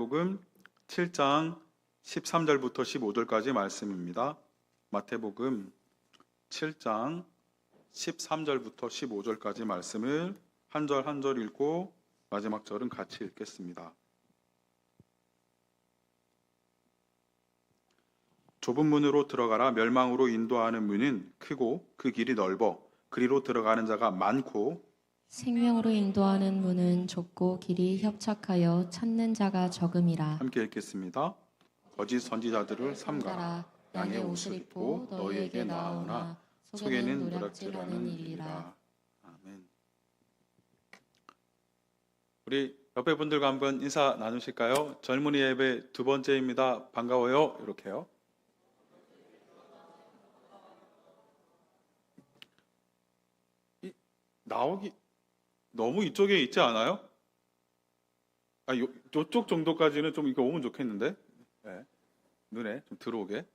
복음 7장 13절부터 15절까지 말씀입니다. 마태복음 7장 13절부터 15절까지 말씀을 한 절 한 절 읽고 마지막 절은 같이 읽겠습니다. 좁은 문으로 들어가라. 멸망으로 인도하는 문은 크고 그 길이 넓어 그리로 들어가는 자가 많고 생명으로 인도하는 문은 좁고 길이 협착하여 찾는 자가 적음이라. 함께 읽겠습니다. 거짓 선지자들을 삼가라. 양의 옷을 입고 너희에게 나아오나 속에는 노략질하는 일이라. 아멘. 우리 옆에 분들과 한번 인사 나누실까요? 젊은이 예배 두 번째입니다. 반가워요. 이렇게요. 나오기 너무 이쪽에 있지 않아요? 요쪽 정도까지는 좀 이거 오면 좋겠는데. 네. 눈에 좀 들어오게.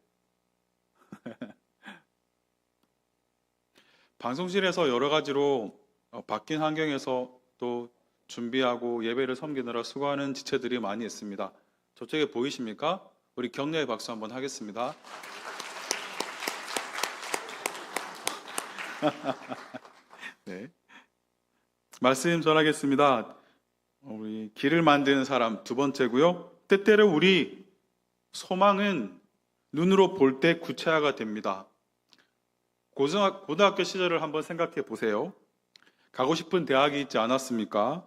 방송실에서 여러 가지로 바뀐 환경에서 또 준비하고 예배를 섬기느라 수고하는 지체들이 많이 있습니다. 저쪽에 보이십니까? 우리 격려의 박수 한번 하겠습니다. 네. 말씀 전하겠습니다. 우리 길을 만드는 사람 두 번째고요. 때때로 우리 소망은 눈으로 볼 때 구체화가 됩니다. 고등학교 시절을 한번 생각해 보세요. 가고 싶은 대학이 있지 않았습니까?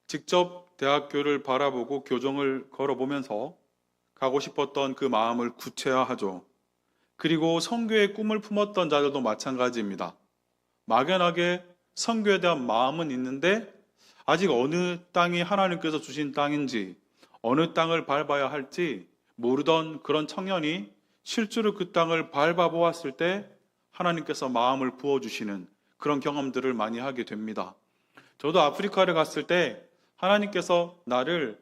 직접 대학교를 바라보고 교정을 걸어보면서 가고 싶었던 그 마음을 구체화하죠. 그리고 선교의 꿈을 품었던 자들도 마찬가지입니다. 막연하게 선교에 대한 마음은 있는데 아직 어느 땅이 하나님께서 주신 땅인지 어느 땅을 밟아야 할지 모르던 그런 청년이 실제로 그 땅을 밟아보았을 때 하나님께서 마음을 부어주시는 그런 경험들을 많이 하게 됩니다. 저도 아프리카를 갔을 때 하나님께서 나를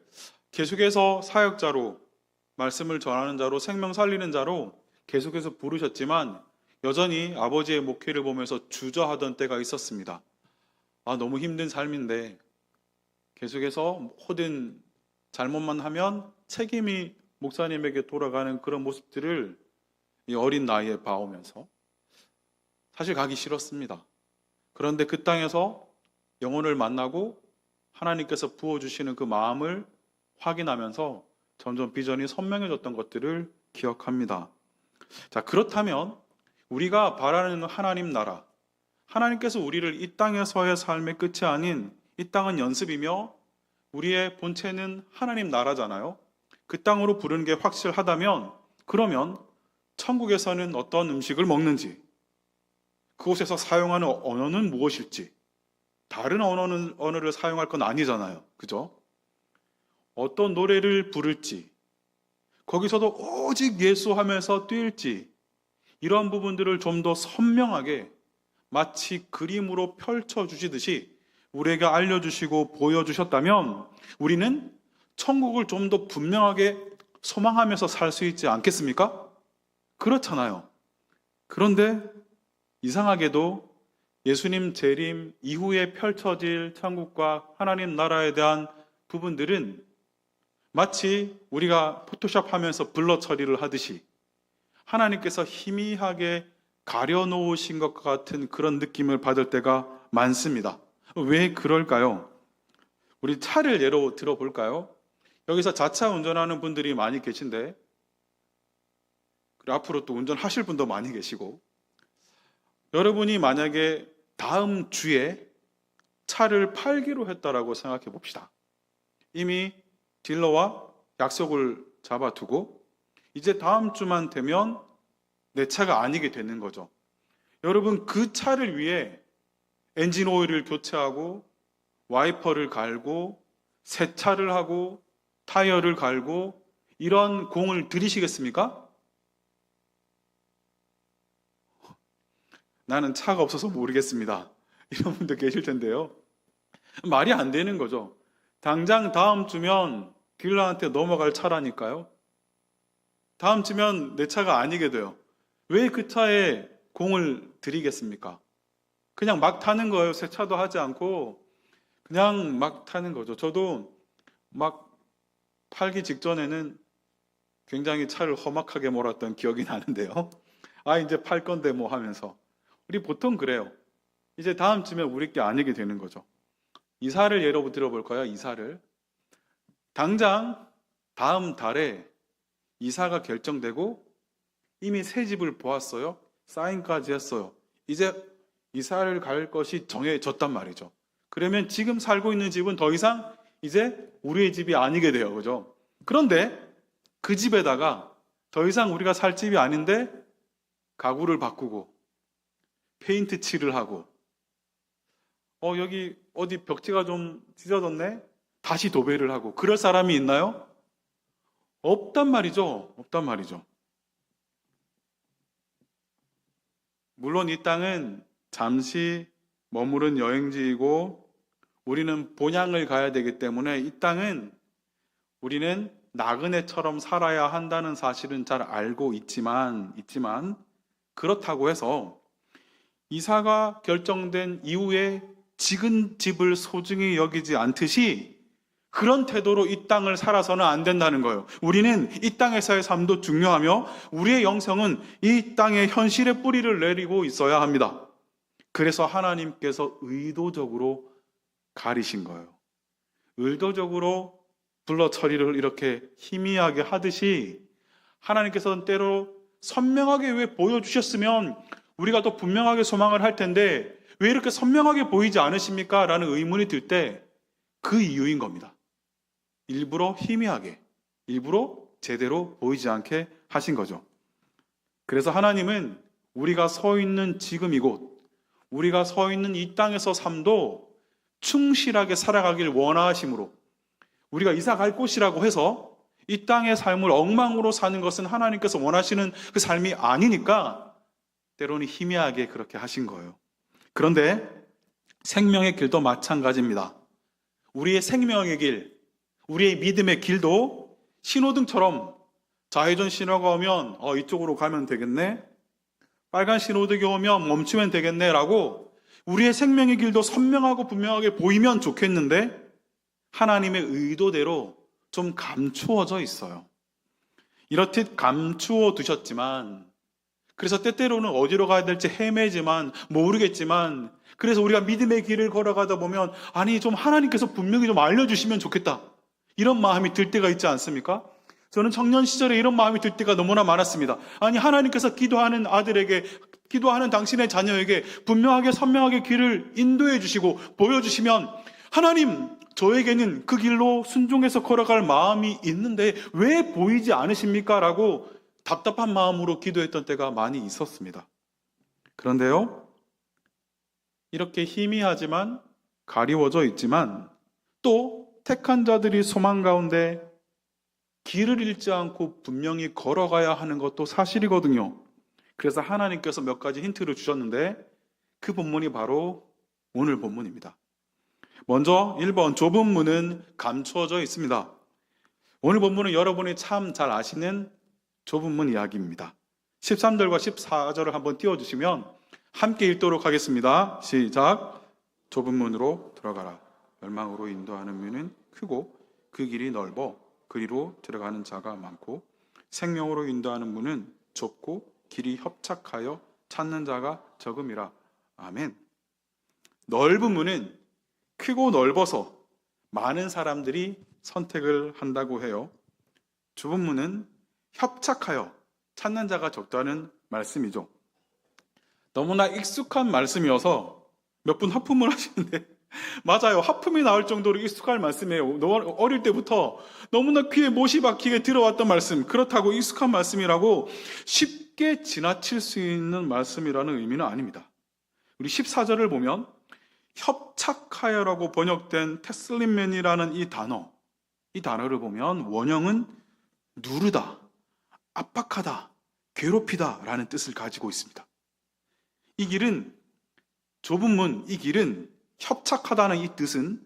계속해서 사역자로, 말씀을 전하는 자로, 생명 살리는 자로 계속해서 부르셨지만 여전히 아버지의 목회를 보면서 주저하던 때가 있었습니다. 너무 힘든 삶인데 계속해서 모든 잘못만 하면 책임이 목사님에게 돌아가는 그런 모습들을 이 어린 나이에 봐오면서 사실 가기 싫었습니다. 그런데 그 땅에서 영혼을 만나고 하나님께서 부어주시는 그 마음을 확인하면서 점점 비전이 선명해졌던 것들을 기억합니다. 자, 그렇다면 우리가 바라는 하나님 나라, 하나님께서 우리를 이 땅에서의 삶의 끝이 아닌 이 땅은 연습이며 우리의 본체는 하나님 나라잖아요. 그 땅으로 부르는 게 확실하다면 그러면 천국에서는 어떤 음식을 먹는지, 그곳에서 사용하는 언어는 무엇일지, 다른 언어를 사용할 건 아니잖아요. 그죠? 어떤 노래를 부를지, 거기서도 오직 예수하면서 뛸지, 이런 부분들을 좀 더 선명하게 마치 그림으로 펼쳐주시듯이 우리에게 알려주시고 보여주셨다면 우리는 천국을 좀 더 분명하게 소망하면서 살 수 있지 않겠습니까? 그렇잖아요. 그런데 이상하게도 예수님 재림 이후에 펼쳐질 천국과 하나님 나라에 대한 부분들은 마치 우리가 포토샵 하면서 블러 처리를 하듯이 하나님께서 희미하게 가려놓으신 것 같은 그런 느낌을 받을 때가 많습니다. 왜 그럴까요? 우리 차를 예로 들어볼까요? 여기서 자차 운전하는 분들이 많이 계신데 그리고 앞으로 또 운전하실 분도 많이 계시고 여러분이 만약에 다음 주에 차를 팔기로 했다라고 생각해 봅시다. 이미 딜러와 약속을 잡아두고 이제 다음 주만 되면 내 차가 아니게 되는 거죠. 여러분 그 차를 위해 엔진 오일을 교체하고 와이퍼를 갈고 세차를 하고 타이어를 갈고 이런 공을 들이시겠습니까? 나는 차가 없어서 모르겠습니다. 이런 분들 계실 텐데요. 말이 안 되는 거죠. 당장 다음 주면 딜러한테 넘어갈 차라니까요. 다음 주면 내 차가 아니게 돼요. 왜 그 차에 공을 들이겠습니까? 그냥 막 타는 거예요. 세차도 하지 않고 그냥 막 타는 거죠. 저도 막 팔기 직전에는 굉장히 차를 험악하게 몰았던 기억이 나는데요. 이제 팔 건데 뭐 하면서. 우리 보통 그래요. 이제 다음 주면 우리 게 아니게 되는 거죠. 이사를 예로 들어볼까요? 이사를. 당장 다음 달에 이사가 결정되고 이미 새 집을 보았어요. 사인까지 했어요. 이제 이사를 갈 것이 정해졌단 말이죠. 그러면 지금 살고 있는 집은 더 이상 이제 우리의 집이 아니게 돼요. 그죠? 그런데 그 집에다가 더 이상 우리가 살 집이 아닌데 가구를 바꾸고 페인트 칠을 하고 여기 어디 벽지가 좀 찢어졌네? 다시 도배를 하고 그럴 사람이 있나요? 없단 말이죠. 없단 말이죠. 물론 이 땅은 잠시 머무른 여행지이고 우리는 본향을 가야 되기 때문에 이 땅은 우리는 나그네처럼 살아야 한다는 사실은 잘 알고 있지만 그렇다고 해서 이사가 결정된 이후에 지은 집을 소중히 여기지 않듯이 그런 태도로 이 땅을 살아서는 안 된다는 거예요. 우리는 이 땅에서의 삶도 중요하며 우리의 영성은 이 땅의 현실의 뿌리를 내리고 있어야 합니다. 그래서 하나님께서 의도적으로 가리신 거예요. 의도적으로 불러 처리를 이렇게 희미하게 하듯이 하나님께서는 때로 선명하게 왜 보여주셨으면 우리가 더 분명하게 소망을 할 텐데 왜 이렇게 선명하게 보이지 않으십니까? 라는 의문이 들 때 그 이유인 겁니다. 일부러 희미하게, 일부러 제대로 보이지 않게 하신 거죠. 그래서 하나님은 우리가 서 있는 지금 이곳, 우리가 서 있는 이 땅에서 삶도 충실하게 살아가길 원하심으로 우리가 이사 갈 곳이라고 해서 이 땅의 삶을 엉망으로 사는 것은 하나님께서 원하시는 그 삶이 아니니까 때로는 희미하게 그렇게 하신 거예요. 그런데 생명의 길도 마찬가지입니다. 우리의 생명의 길, 우리의 믿음의 길도 신호등처럼 좌회전 신호가 오면 이쪽으로 가면 되겠네, 빨간 신호등이 오면 멈추면 되겠네 라고 우리의 생명의 길도 선명하고 분명하게 보이면 좋겠는데 하나님의 의도대로 좀 감추어져 있어요. 이렇듯 감추어 두셨지만 그래서 때때로는 어디로 가야 될지 헤매지만 모르겠지만 그래서 우리가 믿음의 길을 걸어가다 보면 좀 하나님께서 분명히 좀 알려주시면 좋겠다 이런 마음이 들 때가 있지 않습니까? 저는 청년 시절에 이런 마음이 들 때가 너무나 많았습니다. 하나님께서 기도하는 아들에게, 기도하는 당신의 자녀에게 분명하게 선명하게 길을 인도해 주시고 보여주시면 하나님, 저에게는 그 길로 순종해서 걸어갈 마음이 있는데 왜 보이지 않으십니까? 라고 답답한 마음으로 기도했던 때가 많이 있었습니다. 그런데요, 이렇게 희미하지만 가리워져 있지만 또 택한 자들이 소망 가운데 길을 잃지 않고 분명히 걸어가야 하는 것도 사실이거든요. 그래서 하나님께서 몇 가지 힌트를 주셨는데 그 본문이 바로 오늘 본문입니다. 먼저 1번, 좁은 문은 감추어져 있습니다. 오늘 본문은 여러분이 참 잘 아시는 좁은 문 이야기입니다. 13절과 14절을 한번 띄워주시면 함께 읽도록 하겠습니다. 시작. 좁은 문으로 들어가라. 멸망으로 인도하는 문은 크고 그 길이 넓어 그리로 들어가는 자가 많고 생명으로 인도하는 문은 좁고 길이 협착하여 찾는 자가 적음이라. 아멘. 넓은 문은 크고 넓어서 많은 사람들이 선택을 한다고 해요. 좁은 문은 협착하여 찾는 자가 적다는 말씀이죠. 너무나 익숙한 말씀이어서 몇 분 하품을 하시는데 맞아요. 하품이 나올 정도로 익숙한 말씀이에요. 어릴 때부터 너무나 귀에 못이 박히게 들어왔던 말씀, 그렇다고 익숙한 말씀이라고 쉽게 지나칠 수 있는 말씀이라는 의미는 아닙니다. 우리 14절을 보면 협착하여라고 번역된 테슬림맨이라는 이 단어를 보면 원형은 누르다, 압박하다, 괴롭히다 라는 뜻을 가지고 있습니다. 이 길은, 좁은 문, 이 길은 협착하다는 이 뜻은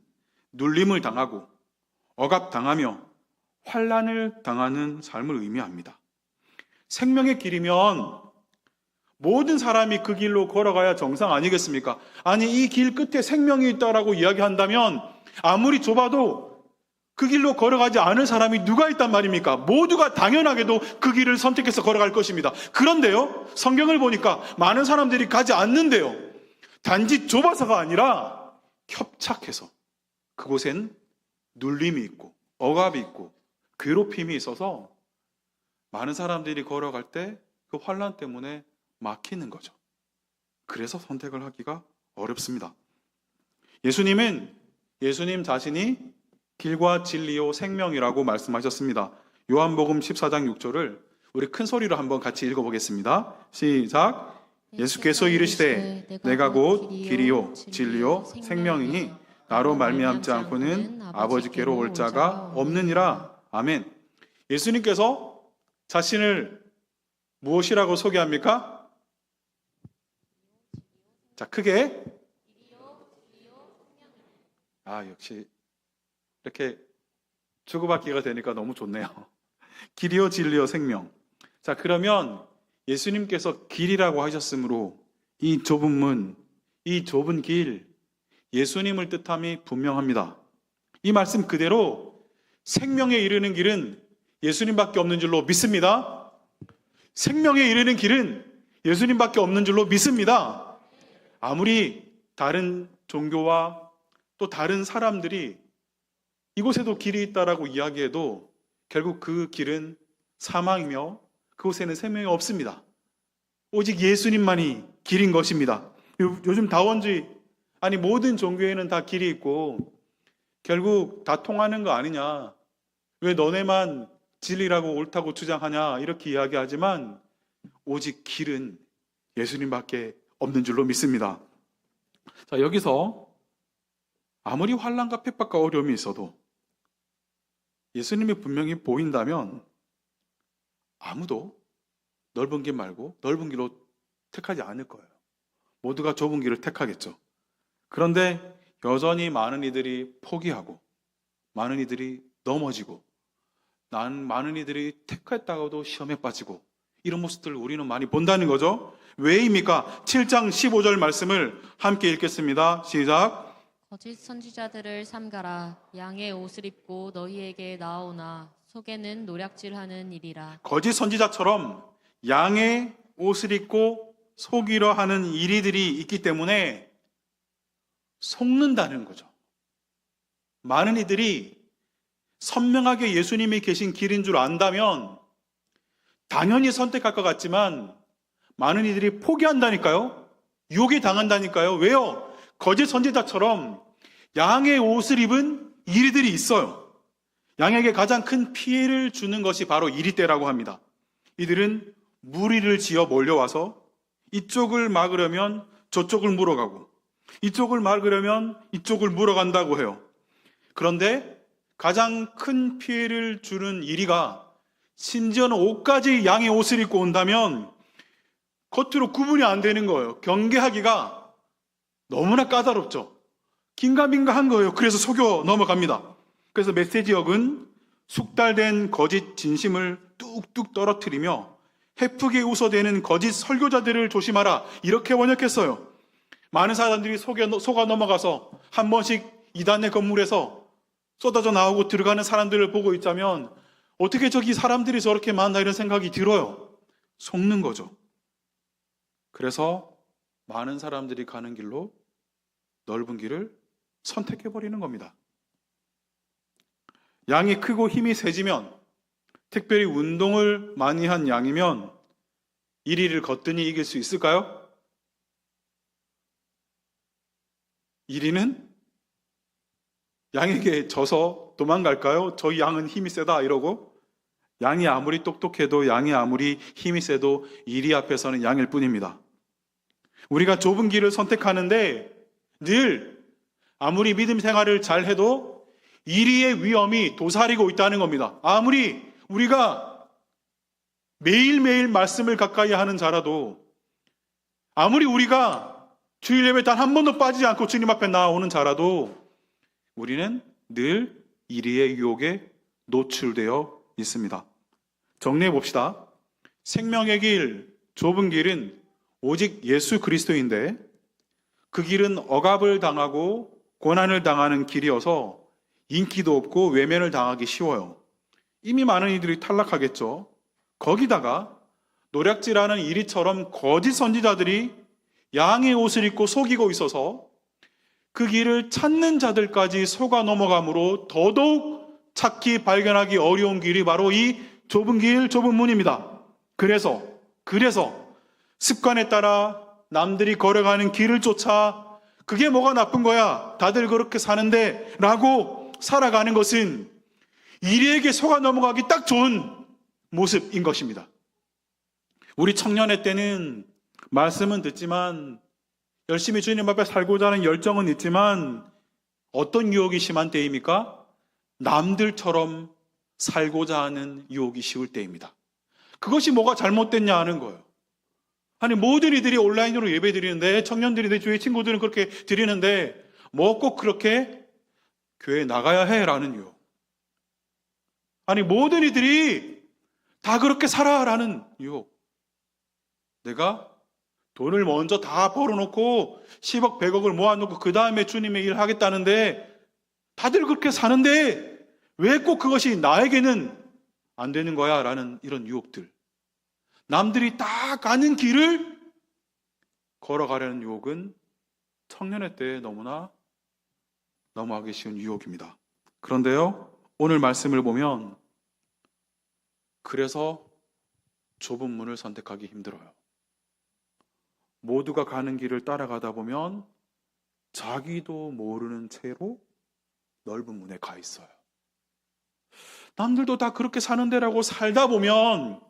눌림을 당하고 억압당하며 환난을 당하는 삶을 의미합니다. 생명의 길이면 모든 사람이 그 길로 걸어가야 정상 아니겠습니까? 이 길 끝에 생명이 있다라고 이야기한다면 아무리 좁아도 그 길로 걸어가지 않을 사람이 누가 있단 말입니까? 모두가 당연하게도 그 길을 선택해서 걸어갈 것입니다. 그런데요, 성경을 보니까 많은 사람들이 가지 않는데요. 단지 좁아서가 아니라 협착해서 그곳엔 눌림이 있고 억압이 있고 괴롭힘이 있어서 많은 사람들이 걸어갈 때 그 환난 때문에 막히는 거죠. 그래서 선택을 하기가 어렵습니다. 예수님 자신이 길과 진리요 생명이라고 말씀하셨습니다. 요한복음 14장 6절을 우리 큰 소리로 한번 같이 읽어보겠습니다. 시작. 예수께서 이르시되 내가 곧 길이요 진리요 생명이니 나로 말미암지 않고는 아버지께로 올 자가 없느니라. 아멘. 예수님께서 자신을 무엇이라고 소개합니까? 자, 크게. 역시 이렇게 주고받기가 되니까 너무 좋네요. 길이요 진리요 생명. 자, 그러면 예수님께서 길이라고 하셨으므로 이 좁은 문, 이 좁은 길, 예수님을 뜻함이 분명합니다. 이 말씀 그대로 생명에 이르는 길은 예수님밖에 없는 줄로 믿습니다. 생명에 이르는 길은 예수님밖에 없는 줄로 믿습니다. 아무리 다른 종교와 또 다른 사람들이 이곳에도 길이 있다라고 이야기해도 결국 그 길은 사망이며 그곳에는 생명이 없습니다. 오직 예수님만이 길인 것입니다. 요즘 다원주의, 모든 종교에는 다 길이 있고 결국 다 통하는 거 아니냐, 왜 너네만 진리라고 옳다고 주장하냐, 이렇게 이야기하지만 오직 길은 예수님밖에 없는 줄로 믿습니다. 자, 여기서 아무리 환난과 핍박과 어려움이 있어도 예수님이 분명히 보인다면 아무도 넓은 길 말고 넓은 길로 택하지 않을 거예요. 모두가 좁은 길을 택하겠죠. 그런데 여전히 많은 이들이 포기하고 많은 이들이 넘어지고 많은 이들이 택했다가도 시험에 빠지고 이런 모습들을 우리는 많이 본다는 거죠. 왜입니까? 7장 15절 말씀을 함께 읽겠습니다. 시작. 거짓 선지자들을 삼가라. 양의 옷을 입고 너희에게 나오나 속에는 노략질하는 일이라. 거짓 선지자처럼 양의 옷을 입고 속이려 하는 이리들이 있기 때문에 속는다는 거죠. 많은 이들이 선명하게 예수님이 계신 길인 줄 안다면 당연히 선택할 것 같지만 많은 이들이 포기한다니까요. 유혹에 당한다니까요. 왜요? 거짓 선지자처럼 양의 옷을 입은 이리들이 있어요. 양에게 가장 큰 피해를 주는 것이 바로 이리떼라고 합니다. 이들은 무리를 지어 몰려와서 이쪽을 막으려면 저쪽을 물어가고 이쪽을 막으려면 이쪽을 물어간다고 해요. 그런데 가장 큰 피해를 주는 이리가 심지어는 옷까지 양의 옷을 입고 온다면 겉으로 구분이 안 되는 거예요. 경계하기가 너무나 까다롭죠. 긴가민가한 거예요. 그래서 속여 넘어갑니다. 그래서 메시지역은 숙달된 거짓 진심을 뚝뚝 떨어뜨리며 해프게 웃어대는 거짓 설교자들을 조심하라, 이렇게 번역했어요. 많은 사람들이 속아 넘어가서 한 번씩 이단의 건물에서 쏟아져 나오고 들어가는 사람들을 보고 있자면 어떻게 저기 사람들이 저렇게 많나 이런 생각이 들어요. 속는 거죠. 그래서 많은 사람들이 가는 길로 넓은 길을 선택해버리는 겁니다. 양이 크고 힘이 세지면, 특별히 운동을 많이 한 양이면 이리를 거뜬히 이길 수 있을까요? 이리는 양에게 져서 도망갈까요? 저희 양은 힘이 세다 이러고. 양이 아무리 똑똑해도, 양이 아무리 힘이 세도 이리 앞에서는 양일 뿐입니다. 우리가 좁은 길을 선택하는데 늘 아무리 믿음 생활을 잘 해도 이리의 위험이 도사리고 있다는 겁니다. 아무리 우리가 매일매일 말씀을 가까이 하는 자라도, 아무리 우리가 주일 예배 단 한 번도 빠지지 않고 주님 앞에 나오는 자라도 우리는 늘 이리의 유혹에 노출되어 있습니다. 정리해 봅시다. 생명의 길, 좁은 길은 오직 예수 그리스도인데 그 길은 억압을 당하고 고난을 당하는 길이어서 인기도 없고 외면을 당하기 쉬워요. 이미 많은 이들이 탈락하겠죠. 거기다가 노략질하는 이리처럼 거짓 선지자들이 양의 옷을 입고 속이고 있어서 그 길을 찾는 자들까지 속아 넘어가므로 더더욱 찾기 발견하기 어려운 길이 바로 이 좁은 길, 좁은 문입니다. 그래서 습관에 따라 남들이 걸어가는 길을 쫓아 그게 뭐가 나쁜 거야? 다들 그렇게 사는데 라고 살아가는 것은 이리에게 속아 넘어가기 딱 좋은 모습인 것입니다. 우리 청년의 때는 말씀은 듣지만 열심히 주님 앞에 살고자 하는 열정은 있지만 어떤 유혹이 심한 때입니까? 남들처럼 살고자 하는 유혹이 쉬울 때입니다. 그것이 뭐가 잘못됐냐 하는 거예요. 아니 모든 이들이 온라인으로 예배 드리는데 청년들이 내 주위 친구들은 그렇게 드리는데 뭐 꼭 그렇게 교회에 나가야 해라는 유혹. 아니 모든 이들이 다 그렇게 살아라는 유혹. 내가 돈을 먼저 다 벌어놓고 10억 100억을 모아놓고 그 다음에 주님의 일을 하겠다는데 다들 그렇게 사는데 왜 꼭 그것이 나에게는 안 되는 거야 라는 이런 유혹들. 남들이 다 가는 길을 걸어가려는 유혹은 청년의 때에 너무나 넘어가기 쉬운 유혹입니다. 그런데요, 오늘 말씀을 보면 그래서 좁은 문을 선택하기 힘들어요. 모두가 가는 길을 따라가다 보면 자기도 모르는 채로 넓은 문에 가 있어요. 남들도 다 그렇게 사는데라고 살다 보면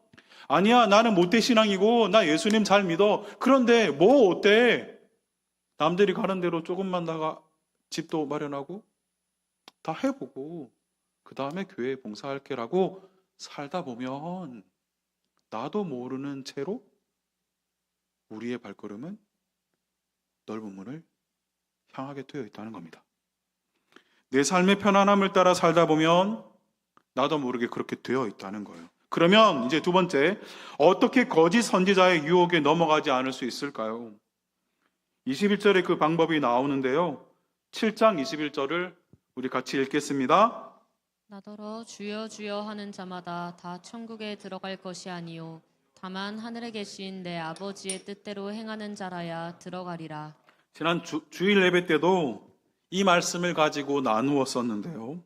아니야, 나는 모태신앙이고 나 예수님 잘 믿어. 그런데 뭐 어때? 남들이 가는 대로 조금만 나가 집도 마련하고 다 해보고 그 다음에 교회에 봉사할게라고 살다 보면 나도 모르는 채로 우리의 발걸음은 넓은 문을 향하게 되어 있다는 겁니다. 내 삶의 편안함을 따라 살다 보면 나도 모르게 그렇게 되어 있다는 거예요. 그러면 이제 두 번째, 어떻게 거짓 선지자의 유혹에 넘어가지 않을 수 있을까요? 21절에 그 방법이 나오는데요. 7장 21절을 우리 같이 읽겠습니다. 나더러 주여 주여 하는 자마다 다 천국에 들어갈 것이 아니요 다만 하늘에 계신 내 아버지의 뜻대로 행하는 자라야 들어가리라. 지난 주일 예배 때도 이 말씀을 가지고 나누었었는데요.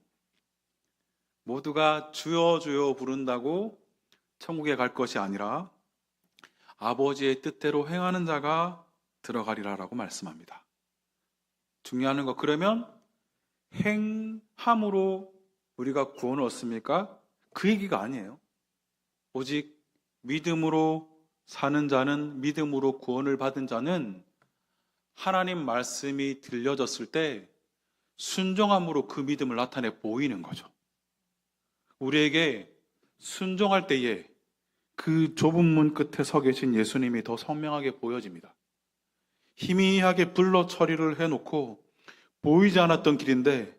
모두가 주여 주여 부른다고 천국에 갈 것이 아니라 아버지의 뜻대로 행하는 자가 들어가리라라고 말씀합니다. 중요한 거, 그러면 행함으로 우리가 구원을 얻습니까? 그 얘기가 아니에요. 오직 믿음으로 사는 자는, 믿음으로 구원을 받은 자는 하나님 말씀이 들려졌을 때 순종함으로 그 믿음을 나타내 보이는 거죠. 우리에게 순종할 때에 그 좁은 문 끝에 서 계신 예수님이 더 선명하게 보여집니다. 희미하게 블러 처리를 해놓고 보이지 않았던 길인데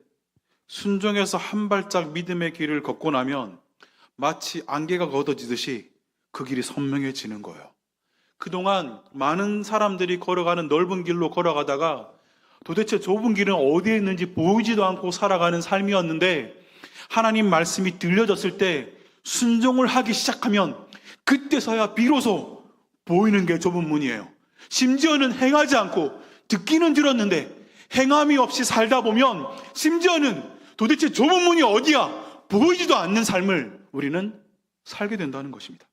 순종해서 한 발짝 믿음의 길을 걷고 나면 마치 안개가 걷어지듯이 그 길이 선명해지는 거예요. 그동안 많은 사람들이 걸어가는 넓은 길로 걸어가다가 도대체 좁은 길은 어디에 있는지 보이지도 않고 살아가는 삶이었는데 하나님 말씀이 들려졌을 때 순종을 하기 시작하면 그때서야 비로소 보이는 게 좁은 문이에요. 심지어는 행하지 않고 듣기는 들었는데 행함이 없이 살다 보면 심지어는 도대체 좁은 문이 어디야? 보이지도 않는 삶을 우리는 살게 된다는 것입니다.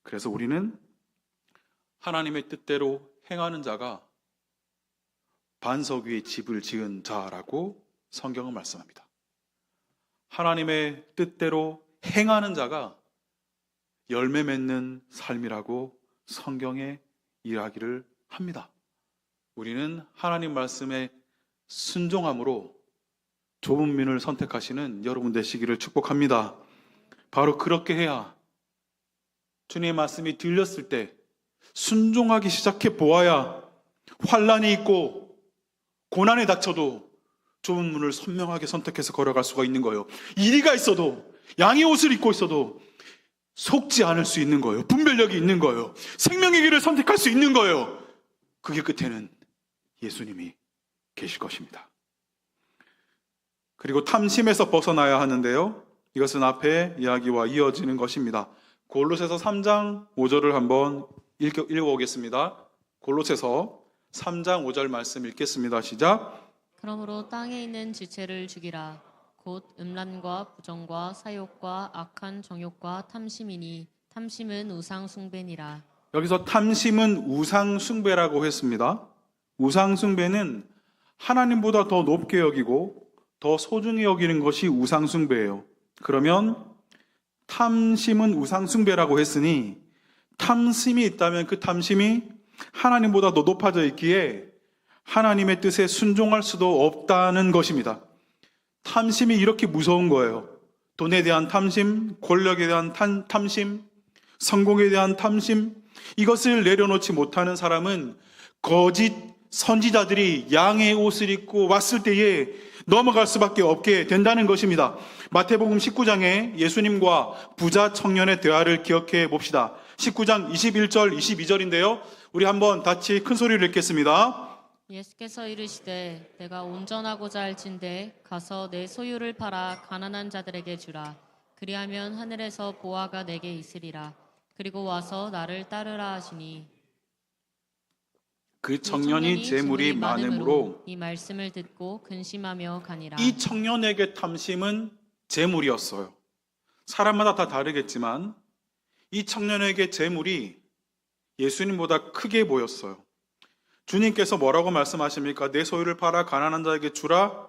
그래서 우리는 하나님의 뜻대로 행하는 자가 반석 위에 집을 지은 자라고 성경은 말씀합니다. 하나님의 뜻대로 행하는 자가 열매 맺는 삶이라고 성경에 이야기를 합니다. 우리는 하나님 말씀에 순종함으로 좁은 문을 선택하시는 여러분 되시기를 축복합니다. 바로 그렇게 해야 주님의 말씀이 들렸을 때 순종하기 시작해 보아야 환난이 있고 고난에 닥쳐도 좁은 문을 선명하게 선택해서 걸어갈 수가 있는 거예요. 이리가 있어도, 양의 옷을 입고 있어도 속지 않을 수 있는 거예요. 분별력이 있는 거예요. 생명의 길을 선택할 수 있는 거예요. 그 길 끝에는 예수님이 계실 것입니다. 그리고 탐심에서 벗어나야 하는데요. 이것은 앞에 이야기와 이어지는 것입니다. 골로새서 3장 5절을 한번 읽어보겠습니다. 골로새서 3장 5절 말씀 읽겠습니다. 시작. 그러므로 땅에 있는 지체를 죽이라. 곧 음란과 부정과 사욕과 악한 정욕과 탐심이니 탐심은 우상 숭배니라. 여기서 탐심은 우상 숭배라고 했습니다. 우상 숭배는 하나님보다 더 높게 여기고 더 소중히 여기는 것이 우상 숭배예요. 그러면 탐심은 우상 숭배라고 했으니 탐심이 있다면 그 탐심이 하나님보다 더 높아져 있기에 하나님의 뜻에 순종할 수도 없다는 것입니다. 탐심이 이렇게 무서운 거예요. 돈에 대한 탐심, 권력에 대한 탐심, 성공에 대한 탐심, 이것을 내려놓지 못하는 사람은 거짓 선지자들이 양의 옷을 입고 왔을 때에 넘어갈 수밖에 없게 된다는 것입니다. 마태복음 19장에 예수님과 부자 청년의 대화를 기억해 봅시다. 19장 21절, 22절인데요. 우리 한번 같이 큰 소리를 읽겠습니다. 예수께서 이르시되 내가 온전하고자 할진대 가서 내 소유를 팔아 가난한 자들에게 주라. 그리하면 하늘에서 보화가 내게 있으리라. 그리고 와서 나를 따르라 하시니 그 청년이 재물이 많음으로 이 말씀을 듣고 근심하며 가니라. 이 청년에게 탐심은 재물이었어요. 사람마다 다 다르겠지만 이 청년에게 재물이 예수님보다 크게 보였어요. 주님께서 뭐라고 말씀하십니까? 내 소유를 팔아 가난한 자에게 주라.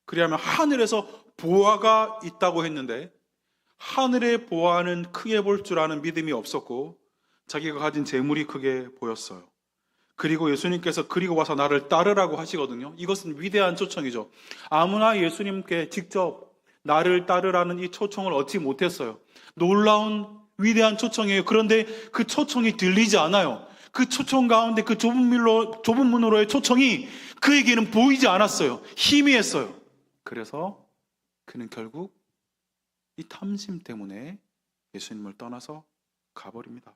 그리하면 하늘에서 보화가 있다고 했는데 하늘의 보화는 크게 볼 줄 아는 믿음이 없었고 자기가 가진 재물이 크게 보였어요. 그리고 예수님께서 그리고 와서 나를 따르라고 하시거든요. 이것은 위대한 초청이죠. 아무나 예수님께 직접 나를 따르라는 이 초청을 얻지 못했어요. 놀라운 위대한 초청이에요. 그런데 그 초청이 들리지 않아요. 그 초청 가운데 그 좁은 문으로의 초청이 그에게는 보이지 않았어요. 희미했어요. 그래서 그는 결국 이 탐심 때문에 예수님을 떠나서 가버립니다.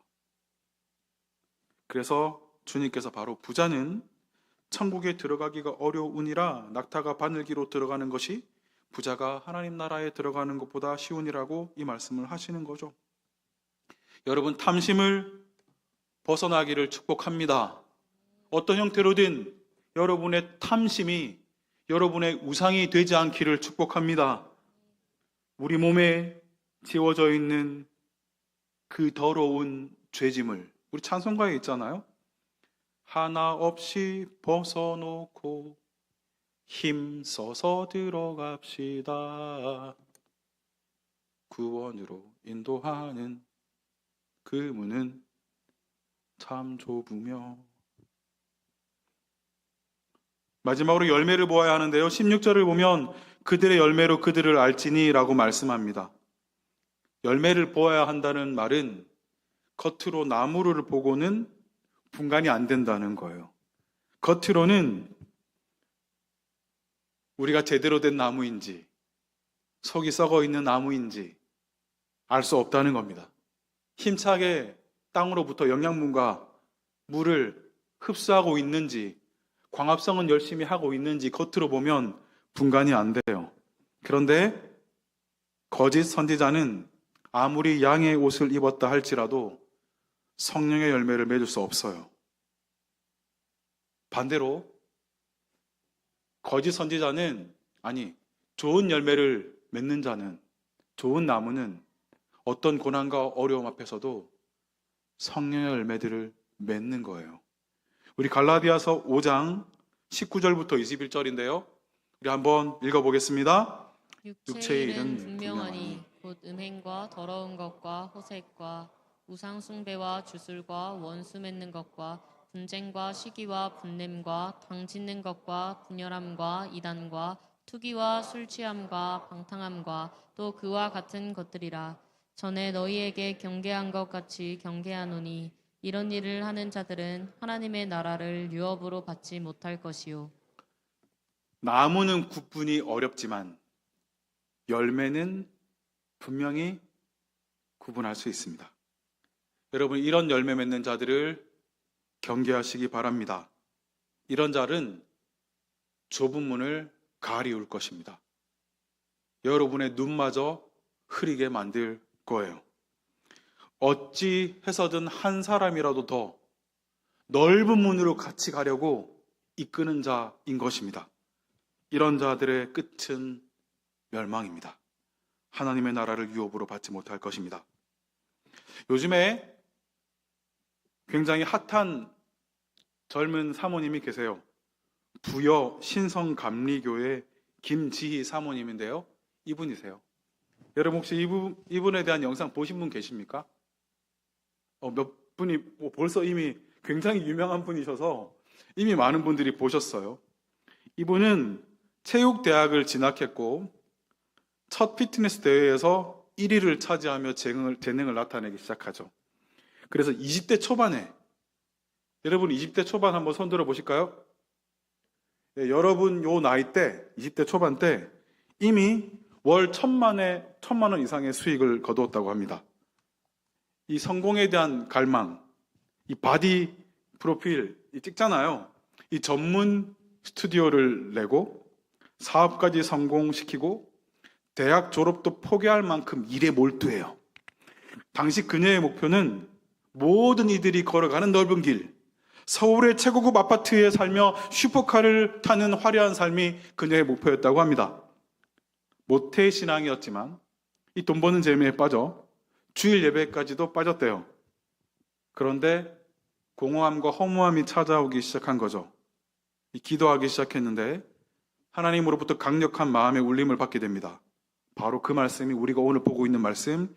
그래서 주님께서 바로 부자는 천국에 들어가기가 어려우니라 낙타가 바늘기로 들어가는 것이 부자가 하나님 나라에 들어가는 것보다 쉬우니라고 이 말씀을 하시는 거죠. 여러분, 탐심을 벗어나기를 축복합니다. 어떤 형태로든 여러분의 탐심이 여러분의 우상이 되지 않기를 축복합니다. 우리 몸에 지워져 있는 그 더러운 죄짐을 우리 찬송가에 있잖아요. 하나 없이 벗어놓고 힘써서 들어갑시다. 구원으로 인도하는 그 문은 참 좁으며. 마지막으로 열매를 보아야 하는데요. 16절을 보면 그들의 열매로 그들을 알지니 라고 말씀합니다. 열매를 보아야 한다는 말은 겉으로 나무를 보고는 분간이 안 된다는 거예요. 겉으로는 우리가 제대로 된 나무인지 속이 썩어 있는 나무인지 알 수 없다는 겁니다. 힘차게 땅으로부터 영양분과 물을 흡수하고 있는지 광합성은 열심히 하고 있는지 겉으로 보면 분간이 안 돼요. 그런데 거짓 선지자는 아무리 양의 옷을 입었다 할지라도 성령의 열매를 맺을 수 없어요. 반대로 거짓 선지자는 좋은 열매를 맺는 자는, 좋은 나무는 어떤 고난과 어려움 앞에서도 성령의 열매들을 맺는 거예요. 우리 갈라디아서 5장 19절부터 21절인데요. 우리 한번 읽어보겠습니다. 육체의 일은 분명하니 곧 음행과 더러운 것과 호색과 우상 숭배와 주술과 원수 맺는 것과 분쟁과 시기와 분냄과 당짓는 것과 분열함과 이단과 투기와 술 취함과 방탕함과 또 그와 같은 것들이라. 전에 너희에게 경계한 것 같이 경계하노니 이런 일을 하는 자들은 하나님의 나라를 유업으로 받지 못할 것이요. 나무는 구분이 어렵지만 열매는 분명히 구분할 수 있습니다. 여러분, 이런 열매 맺는 자들을 경계하시기 바랍니다. 이런 자는 좁은 문을 가리울 것입니다. 여러분의 눈마저 흐리게 만들 거예요. 어찌 해서든 한 사람이라도 더 넓은 문으로 같이 가려고 이끄는 자인 것입니다. 이런 자들의 끝은 멸망입니다. 하나님의 나라를 유업으로 받지 못할 것입니다. 요즘에 굉장히 핫한 젊은 사모님이 계세요. 부여 신성감리교회 김지희 사모님인데요. 이분이세요. 여러분 혹시 이분에 대한 영상 보신 분 계십니까? 몇 분이 벌써 이미 굉장히 유명한 분이셔서 이미 많은 분들이 보셨어요. 이분은 체육대학을 진학했고 첫 피트니스 대회에서 1위를 차지하며 재능을 나타내기 시작하죠. 그래서 20대 초반에, 여러분 20대 초반 한번 손 들어 보실까요? 네, 여러분 요 나이 때 20대 초반 때 이미 월 1,000만 원 이상의 수익을 거두었다고 합니다. 이 성공에 대한 갈망, 이 바디 프로필 찍잖아요. 이 전문 스튜디오를 내고 사업까지 성공시키고 대학 졸업도 포기할 만큼 일에 몰두해요. 당시 그녀의 목표는 모든 이들이 걸어가는 넓은 길, 서울의 최고급 아파트에 살며 슈퍼카를 타는 화려한 삶이 그녀의 목표였다고 합니다. 모태신앙이었지만 이 돈 버는 재미에 빠져 주일 예배까지도 빠졌대요. 그런데 공허함과 허무함이 찾아오기 시작한 거죠. 기도하기 시작했는데 하나님으로부터 강력한 마음의 울림을 받게 됩니다. 바로 그 말씀이 우리가 오늘 보고 있는 말씀,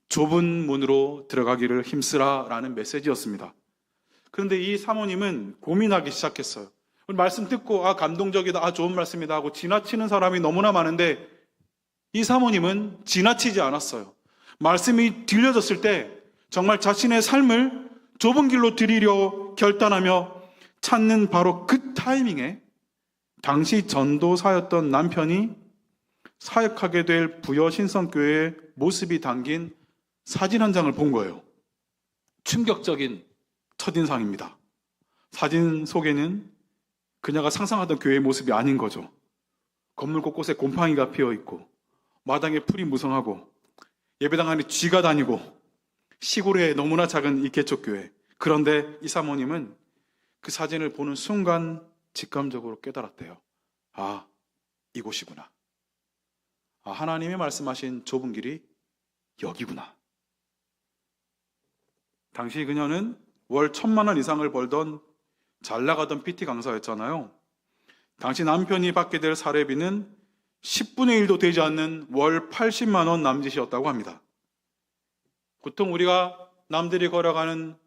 좁은 문으로 들어가기를 힘쓰라 라는 메시지였습니다. 그런데 이 사모님은 고민하기 시작했어요. 말씀 듣고 감동적이다, 좋은 말씀이다 하고 지나치는 사람이 너무나 많은데 이 사모님은 지나치지 않았어요. 말씀이 들려졌을 때 정말 자신의 삶을 좁은 길로 들이려 결단하며 찾는 바로 그 타이밍에 당시 전도사였던 남편이 사역하게 될 부여 신성교회의 모습이 담긴 사진 한 장을 본 거예요. 충격적인 첫인상입니다. 사진 속에는 그녀가 상상하던 교회의 모습이 아닌 거죠. 건물 곳곳에 곰팡이가 피어 있고 마당에 풀이 무성하고 예배당 안에 쥐가 다니고 시골의 너무나 작은 이 개척교회. 그런데 이 사모님은 그 사진을 보는 순간 직감적으로 깨달았대요. 이곳이구나. 하나님이 말씀하신 좁은 길이 여기구나. 당시 그녀는 월 1,000만 원 이상을 벌던 잘 나가던 PT 강사였잖아요. 당시 남편이 받게 될 사례비는 10분의 1도 되지 않는 월 80만 원 남짓이었다고 합니다. 보통 우리가 남들이 걸어가는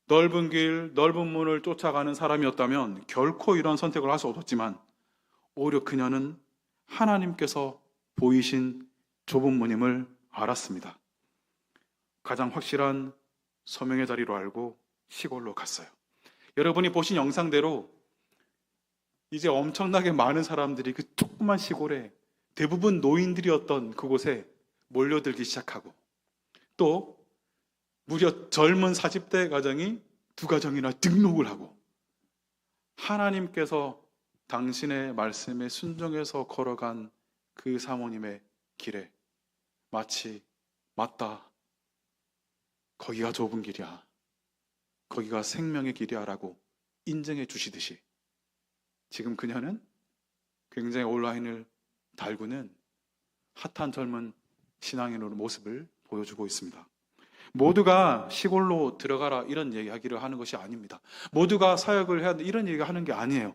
넓은 길, 넓은 문을 쫓아가는 사람이었다면 결코 이런 선택을 할 수 없었지만 오히려 그녀는 하나님께서 보이신 좁은 문임을 알았습니다. 가장 확실한 소명의 자리로 알고 시골로 갔어요. 여러분이 보신 영상대로 이제 엄청나게 많은 사람들이 그 조그만 시골에 대부분 노인들이었던 그곳에 몰려들기 시작하고 또 무려 젊은 40대 가정이 2가정이나 등록을 하고 하나님께서 당신의 말씀에 순종해서 걸어간 그 사모님의 길에 마치 맞다, 거기가 좁은 길이야, 거기가 생명의 길이야 라고 인정해 주시듯이 지금 그녀는 굉장히 온라인을 달구는 핫한 젊은 신앙인으로 모습을 보여주고 있습니다. 모두가 시골로 들어가라 이런 이야기를 하는 것이 아닙니다. 모두가 사역을 해야 이런 얘기를 하는 게 아니에요.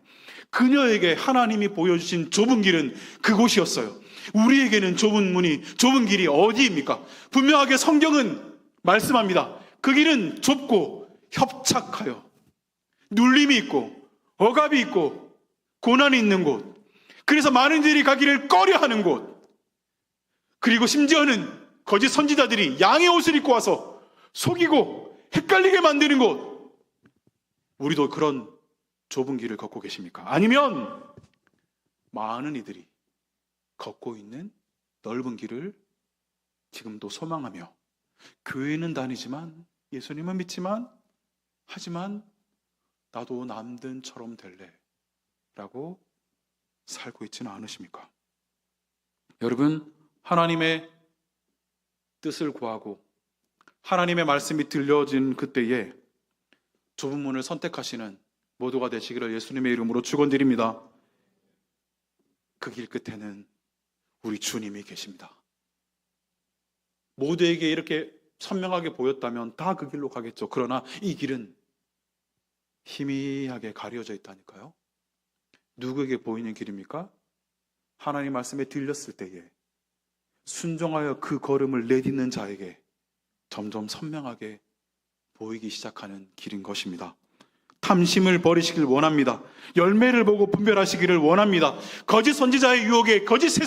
그녀에게 하나님이 보여주신 좁은 길은 그곳이었어요. 우리에게는 좁은 문이, 좁은 길이 어디입니까? 분명하게 성경은 말씀합니다. 그 길은 좁고 협착하여 눌림이 있고 억압이 있고 고난이 있는 곳, 그래서 많은 이들이 가기를 꺼려하는 곳, 그리고 심지어는 거짓 선지자들이 양의 옷을 입고 와서 속이고 헷갈리게 만드는 곳. 우리도 그런 좁은 길을 걷고 계십니까? 아니면 많은 이들이 걷고 있는 넓은 길을 지금도 소망하며 교회는 다니지만 예수님은 믿지만 하지만 나도 남들처럼 될래 라고 살고 있지는 않으십니까? 여러분, 하나님의 뜻을 구하고 하나님의 말씀이 들려진 그때에 좁은 문을 선택하시는 모두가 되시기를 예수님의 이름으로 축원드립니다. 그 길 끝에는 우리 주님이 계십니다. 모두에게 이렇게 선명하게 보였다면 다 그 길로 가겠죠. 그러나 이 길은 희미하게 가려져 있다니까요. 누구에게 보이는 길입니까? 하나님 말씀에 들렸을 때에 순종하여 그 걸음을 내딛는 자에게 점점 선명하게 보이기 시작하는 길인 것입니다. 탐심을 버리시길 원합니다. 열매를 보고 분별하시기를 원합니다. 거짓 선지자의 유혹에, 거짓 세상